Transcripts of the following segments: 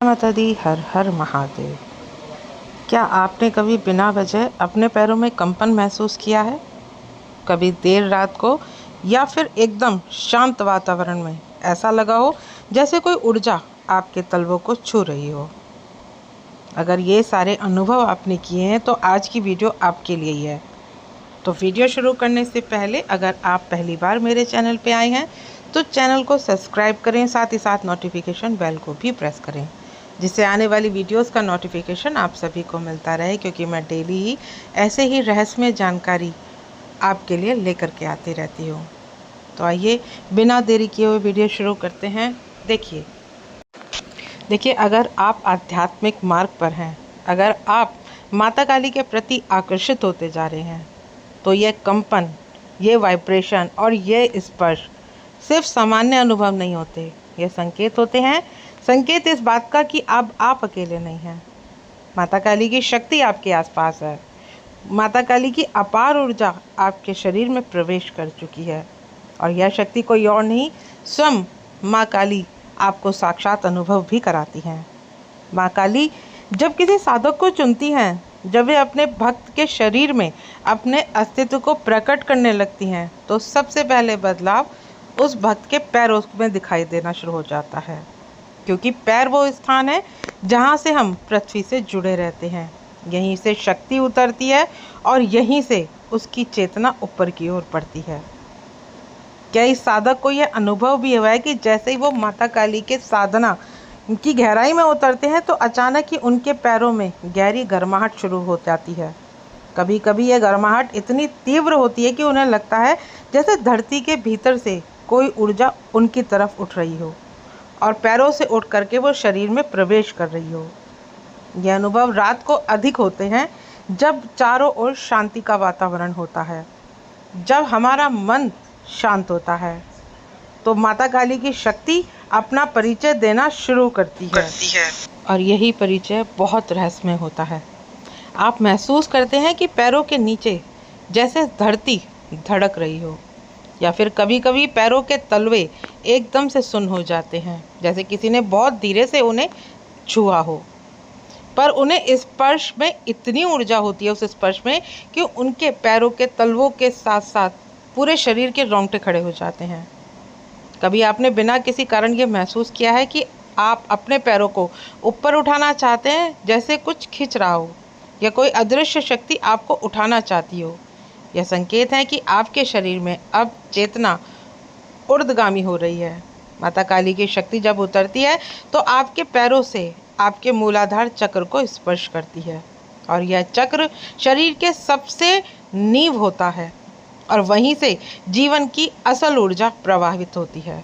माता दी, हर हर महादेव। क्या आपने कभी बिना वजह अपने पैरों में कंपन महसूस किया है? कभी देर रात को या फिर एकदम शांत वातावरण में ऐसा लगा हो जैसे कोई ऊर्जा आपके तलवों को छू रही हो। अगर ये सारे अनुभव आपने किए हैं तो आज की वीडियो आपके लिए ही है। तो वीडियो शुरू करने से पहले अगर आप पहली बार मेरे चैनल पे आए हैं तो चैनल को सब्सक्राइब करें, साथ ही साथ नोटिफिकेशन बेल को भी प्रेस करें, जिससे आने वाली वीडियोस का नोटिफिकेशन आप सभी को मिलता रहे, क्योंकि मैं डेली ही ऐसे ही रहस्यमय जानकारी आपके लिए लेकर के आती रहती हूँ। तो आइए बिना देरी किए हुए वीडियो शुरू करते हैं। देखिए, अगर आप आध्यात्मिक मार्ग पर हैं, अगर आप माता काली के प्रति आकर्षित होते जा रहे हैं, तो ये कंपन, ये वाइब्रेशन और ये स्पर्श सिर्फ सामान्य अनुभव नहीं होते। ये संकेत होते हैं, संकेत इस बात का कि अब आप अकेले नहीं हैं। माता काली की शक्ति आपके आसपास है। माता काली की अपार ऊर्जा आपके शरीर में प्रवेश कर चुकी है, और यह शक्ति कोई और नहीं, स्वयं माँ काली आपको साक्षात अनुभव भी कराती हैं। माँ काली जब किसी साधक को चुनती हैं, जब वे अपने भक्त के शरीर में अपने अस्तित्व को प्रकट करने लगती हैं, तो सबसे पहले बदलाव उस भक्त के पैरों में दिखाई देना शुरू हो जाता है, क्योंकि पैर वो स्थान है जहाँ से हम पृथ्वी से जुड़े रहते हैं। यहीं से शक्ति उतरती है और यहीं से उसकी चेतना ऊपर की ओर बढ़ती है। क्या इस साधक को यह अनुभव भी हुआ है कि जैसे ही वो माता काली के साधना की गहराई में उतरते हैं तो अचानक ही उनके पैरों में गहरी गर्माहट शुरू हो जाती है। कभी कभी यह गर्माहट इतनी तीव्र होती है कि उन्हें लगता है जैसे धरती के भीतर से कोई ऊर्जा उनकी तरफ उठ रही हो और पैरों से उठ करके वो शरीर में प्रवेश कर रही हो। यह अनुभव रात को अधिक होते हैं, जब चारों ओर शांति का वातावरण होता है, जब हमारा मन शांत होता है, तो माता काली की शक्ति अपना परिचय देना शुरू करती है। और यही परिचय बहुत रहस्यमय होता है। आप महसूस करते हैं कि पैरों के नीचे जैसे धरती धड़क रही हो, या फिर कभी कभी पैरों के तलवे एकदम से सुन्न हो जाते हैं, जैसे किसी ने बहुत धीरे से उन्हें छुआ हो। पर उन्हें स्पर्श में इतनी ऊर्जा होती है, उस स्पर्श में, कि उनके पैरों के तलवों के साथ साथ पूरे शरीर के रोंगटे खड़े हो जाते हैं। कभी आपने बिना किसी कारण ये महसूस किया है कि आप अपने पैरों को ऊपर उठाना चाहते हैं, जैसे कुछ खींच रहा हो, या कोई अदृश्य शक्ति आपको उठाना चाहती हो? यह संकेत है कि आपके शरीर में अब चेतना ऊर्ध्वगामी हो रही है। माता काली की शक्ति जब उतरती है तो आपके पैरों से आपके मूलाधार चक्र को स्पर्श करती है, और यह चक्र शरीर के सबसे नींव होता है, और वहीं से जीवन की असल ऊर्जा प्रवाहित होती है।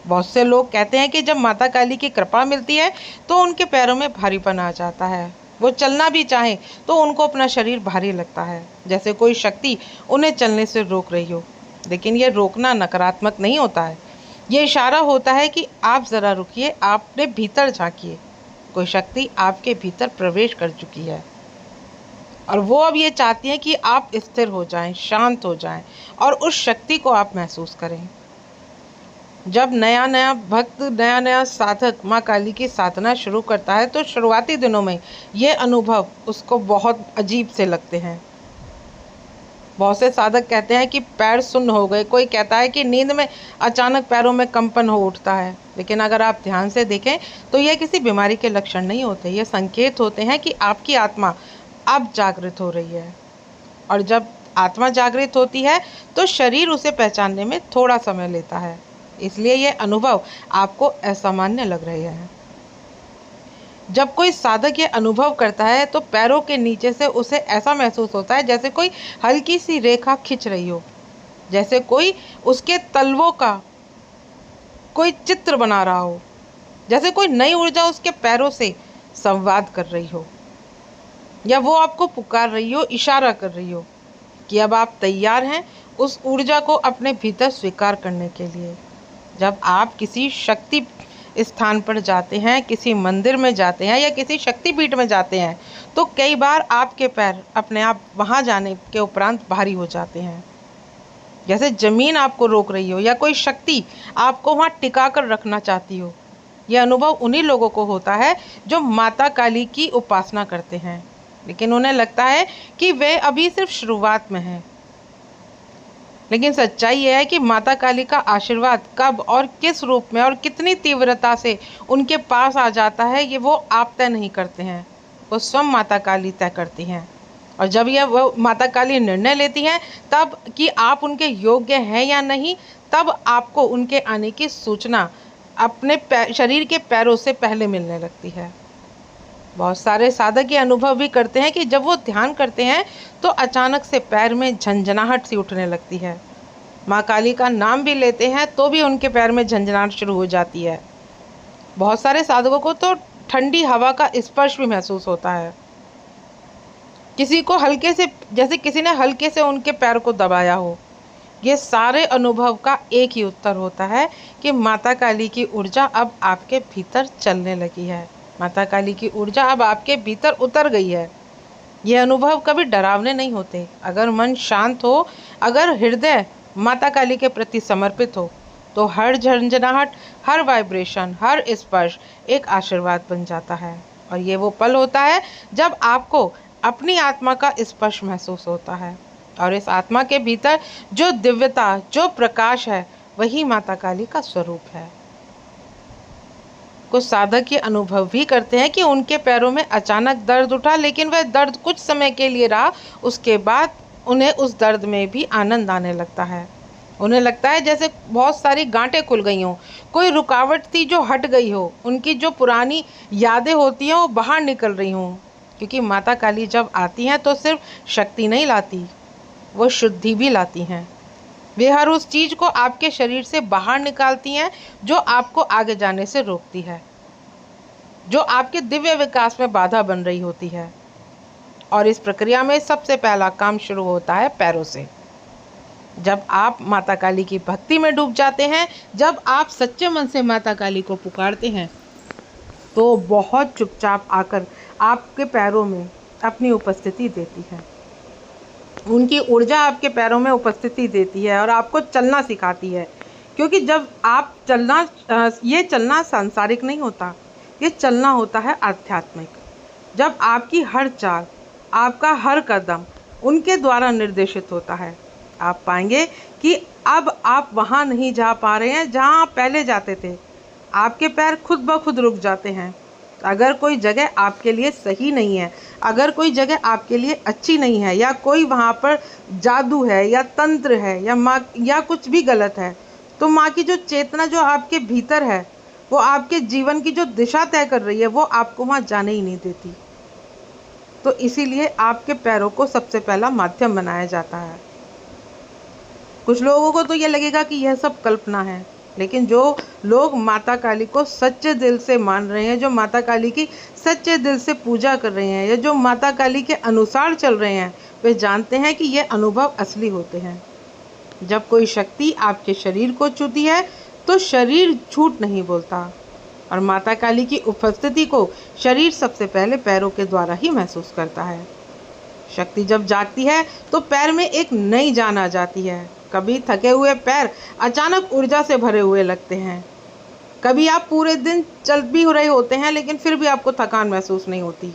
बहुत से लोग कहते हैं कि जब माता काली की कृपा मिलती है तो उनके पैरों में भारीपन आ जाता है। वो चलना भी चाहें तो उनको अपना शरीर भारी लगता है, जैसे कोई शक्ति उन्हें चलने से रोक रही हो। लेकिन ये रोकना नकारात्मक नहीं होता है, ये इशारा होता है कि आप ज़रा रुकिए, आपने भीतर झांकिए। कोई शक्ति आपके भीतर प्रवेश कर चुकी है, और वो अब ये चाहती है कि आप स्थिर हो जाएं, शांत हो जाएं, और उस शक्ति को आप महसूस करें। जब नया नया भक्त, नया नया साधक माँ काली की साधना शुरू करता है तो शुरुआती दिनों में ये अनुभव उसको बहुत अजीब से लगते हैं। बहुत से साधक कहते हैं कि पैर सुन्न हो गए, कोई कहता है कि नींद में अचानक पैरों में कंपन हो उठता है। लेकिन अगर आप ध्यान से देखें तो यह किसी बीमारी के लक्षण नहीं होते, ये संकेत होते हैं कि आपकी आत्मा अब जागृत हो रही है। और जब आत्मा जागृत होती है तो शरीर उसे पहचानने में थोड़ा समय लेता है, इसलिए यह अनुभव आपको असामान्य लग रहे हैं। जब कोई साधक ये अनुभव करता है तो पैरों के नीचे से उसे ऐसा महसूस होता है जैसे कोई हल्की सी रेखा खींच रही हो, जैसे कोई उसके तलवों का कोई चित्र बना रहा हो, जैसे कोई नई ऊर्जा उसके पैरों से संवाद कर रही हो, या वो आपको पुकार रही हो, इशारा कर रही हो कि अब आप तैयार हैं उस ऊर्जा को अपने भीतर स्वीकार करने के लिए। जब आप किसी शक्ति स्थान पर जाते हैं, किसी मंदिर में जाते हैं या किसी शक्तिपीठ में जाते हैं, तो कई बार आपके पैर अपने आप वहां जाने के उपरांत भारी हो जाते हैं, जैसे जमीन आपको रोक रही हो, या कोई शक्ति आपको वहां टिका कर रखना चाहती हो। यह अनुभव उन्हीं लोगों को होता है जो माता काली की उपासना करते हैं, लेकिन उन्हें लगता है कि वे अभी सिर्फ शुरुआत में हैं। लेकिन सच्चाई यह है कि माता काली का आशीर्वाद कब और किस रूप में और कितनी तीव्रता से उनके पास आ जाता है, ये वो आप तय नहीं करते हैं, वो स्वयं माता काली तय करती हैं। और जब यह वो माता काली निर्णय लेती हैं तब कि आप उनके योग्य हैं या नहीं, तब आपको उनके आने की सूचना अपने शरीर के पैरों से पहले मिलने लगती है। बहुत सारे साधक ये अनुभव भी करते हैं कि जब वो ध्यान करते हैं तो अचानक से पैर में झंझनाहट सी उठने लगती है। माँ काली का नाम भी लेते हैं तो भी उनके पैर में झंझनाहट शुरू हो जाती है। बहुत सारे साधकों को तो ठंडी हवा का स्पर्श भी महसूस होता है। किसी को हल्के से, जैसे किसी ने हल्के से उनके पैर को दबाया हो। ये सारे अनुभव का एक ही उत्तर होता है कि माता काली की ऊर्जा अब आपके भीतर चलने लगी है, माता काली की ऊर्जा अब आपके भीतर उतर गई है। ये अनुभव कभी डरावने नहीं होते। अगर मन शांत हो, अगर हृदय माता काली के प्रति समर्पित हो, तो हर झंझनाहट, हर वाइब्रेशन, हर स्पर्श एक आशीर्वाद बन जाता है। और ये वो पल होता है जब आपको अपनी आत्मा का स्पर्श महसूस होता है, और इस आत्मा के भीतर जो दिव्यता, जो प्रकाश है, वही माता काली का स्वरूप है। कुछ साधक ये अनुभव भी करते हैं कि उनके पैरों में अचानक दर्द उठा, लेकिन वह दर्द कुछ समय के लिए रहा। उसके बाद उन्हें उस दर्द में भी आनंद आने लगता है। उन्हें लगता है जैसे बहुत सारी गांठें खुल गई हों, कोई रुकावट थी जो हट गई हो, उनकी जो पुरानी यादें होती हैं वो बाहर निकल रही हों। क्योंकि माता काली जब आती हैं तो सिर्फ शक्ति नहीं लाती, वो शुद्धि भी लाती हैं। वे हर उस चीज़ को आपके शरीर से बाहर निकालती हैं जो आपको आगे जाने से रोकती है, जो आपके दिव्य विकास में बाधा बन रही होती है। और इस प्रक्रिया में सबसे पहला काम शुरू होता है पैरों से। जब आप माता काली की भक्ति में डूब जाते हैं, जब आप सच्चे मन से माता काली को पुकारते हैं, तो बहुत चुपचाप आकर आपके पैरों में अपनी उपस्थिति देती है। उनकी ऊर्जा आपके पैरों में उपस्थिति देती है और आपको चलना सिखाती है। क्योंकि जब आप ये चलना सांसारिक नहीं होता, ये चलना होता है आध्यात्मिक। जब आपकी हर चाल, आपका हर कदम उनके द्वारा निर्देशित होता है, आप पाएंगे कि अब आप वहाँ नहीं जा पा रहे हैं जहाँ आप पहले जाते थे। आपके पैर खुद ब खुद रुक जाते हैं। अगर कोई जगह आपके लिए सही नहीं है, अगर कोई जगह आपके लिए अच्छी नहीं है, या कोई वहाँ पर जादू है या तंत्र है या कुछ भी गलत है, तो माँ की जो चेतना जो आपके भीतर है, वो आपके जीवन की जो दिशा तय कर रही है, वो आपको वहाँ जाने ही नहीं देती। तो इसीलिए आपके पैरों को सबसे पहला माध्यम बनाया जाता है। कुछ लोगों को तो ये लगेगा कि यह सब कल्पना है, लेकिन जो लोग माता काली को सच्चे दिल से मान रहे हैं, जो माता काली की सच्चे दिल से पूजा कर रहे हैं, या जो माता काली के अनुसार चल रहे हैं, वे जानते हैं कि ये अनुभव असली होते हैं। जब कोई शक्ति आपके शरीर को छूती है तो शरीर झूठ नहीं बोलता, और माता काली की उपस्थिति को शरीर सबसे पहले पैरों के द्वारा ही महसूस करता है। शक्ति जब जागती है तो पैर में एक नई जान आ जाती है। कभी थके हुए पैर अचानक ऊर्जा से भरे हुए लगते हैं। कभी आप पूरे दिन चल भी रहे होते हैं, लेकिन फिर भी आपको थकान महसूस नहीं होती।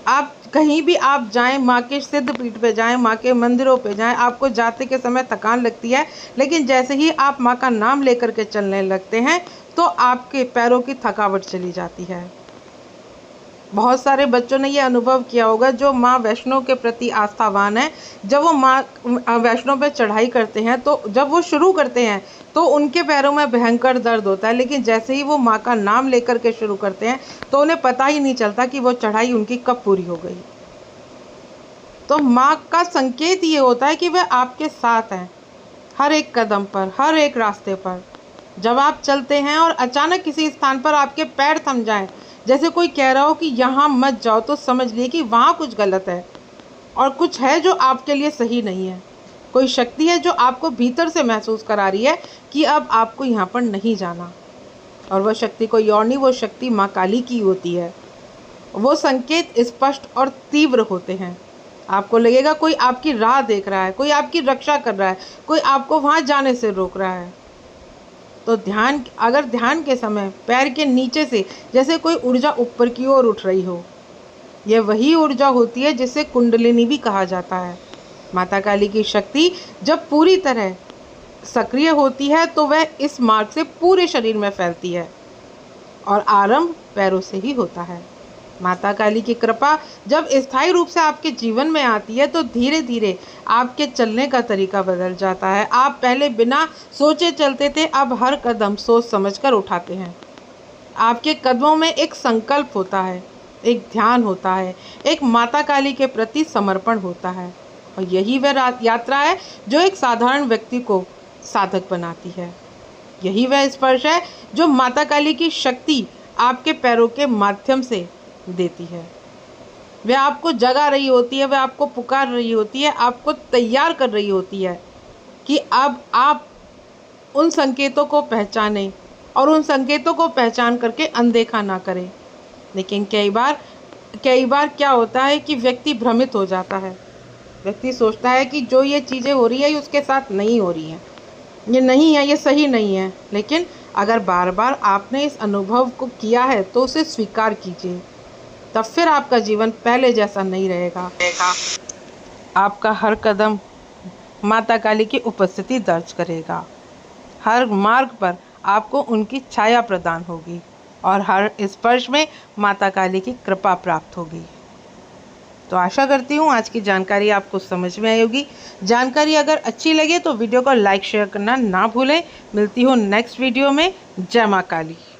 आप कहीं भी आप जाएं, माँ के सिद्ध पीठ पे जाएं, माँ के मंदिरों पे जाएं, आपको जाते के समय थकान लगती है, लेकिन जैसे ही आप माँ का नाम लेकर के चलने लगते हैं तो आपके पैरों की थकावट चली जाती है। बहुत सारे बच्चों ने ये अनुभव किया होगा जो माँ वैष्णो के प्रति आस्थावान है। जब वो माँ वैष्णो पे चढ़ाई करते हैं, तो जब वो शुरू करते हैं तो उनके पैरों में भयंकर दर्द होता है, लेकिन जैसे ही वो माँ का नाम लेकर के शुरू करते हैं तो उन्हें पता ही नहीं चलता कि वो चढ़ाई उनकी कब पूरी हो गई। तो माँ का संकेत ये होता है कि वह आपके साथ हैं, हर एक कदम पर, हर एक रास्ते पर। जब आप चलते हैं और अचानक किसी स्थान पर आपके पैर थम जाएं, जैसे कोई कह रहा हो कि यहाँ मत जाओ, तो समझ लिए कि वहाँ कुछ गलत है और कुछ है जो आपके लिए सही नहीं है। कोई शक्ति है जो आपको भीतर से महसूस करा रही है कि अब आपको यहाँ पर नहीं जाना। और वह शक्ति कोई और नहीं, वो शक्ति माँ काली की होती है। वो संकेत स्पष्ट और तीव्र होते हैं। आपको लगेगा कोई आपकी राह देख रहा है, कोई आपकी रक्षा कर रहा है, कोई आपको वहाँ जाने से रोक रहा है। तो अगर ध्यान के समय पैर के नीचे से जैसे कोई ऊर्जा ऊपर की ओर उठ रही हो, यह वही ऊर्जा होती है जिसे कुंडलिनी भी कहा जाता है। माता काली की शक्ति जब पूरी तरह सक्रिय होती है तो वह इस मार्ग से पूरे शरीर में फैलती है और आरंभ पैरों से ही होता है। माता काली की कृपा जब स्थायी रूप से आपके जीवन में आती है तो धीरे धीरे आपके चलने का तरीका बदल जाता है। आप पहले बिना सोचे चलते थे, अब हर कदम सोच समझकर उठाते हैं। आपके कदमों में एक संकल्प होता है, एक ध्यान होता है, एक माता काली के प्रति समर्पण होता है। और यही वह यात्रा है जो एक साधारण व्यक्ति को साधक बनाती है। यही वह स्पर्श है जो माता काली की शक्ति आपके पैरों के माध्यम से देती है। वह आपको जगा रही होती है, वह आपको पुकार रही होती है, आपको तैयार कर रही होती है कि अब आप उन संकेतों को पहचानें और उन संकेतों को पहचान करके अनदेखा ना करें। लेकिन कई बार क्या होता है कि व्यक्ति भ्रमित हो जाता है। व्यक्ति सोचता है कि जो ये चीज़ें हो रही है ये उसके साथ नहीं हो रही हैं, ये नहीं है, ये सही नहीं है। लेकिन अगर बार बार आपने इस अनुभव को किया है तो उसे स्वीकार कीजिए, तब फिर आपका जीवन पहले जैसा नहीं रहेगा। आपका हर कदम माता काली की उपस्थिति दर्ज करेगा। हर मार्ग पर आपको उनकी छाया प्रदान होगी और हर स्पर्श में माता काली की कृपा प्राप्त होगी। तो आशा करती हूँ आज की जानकारी आपको समझ में आई होगी। जानकारी अगर अच्छी लगे तो वीडियो को लाइक शेयर करना ना भूलें। मिलती हूँ नेक्स्ट वीडियो में। जय माँ काली।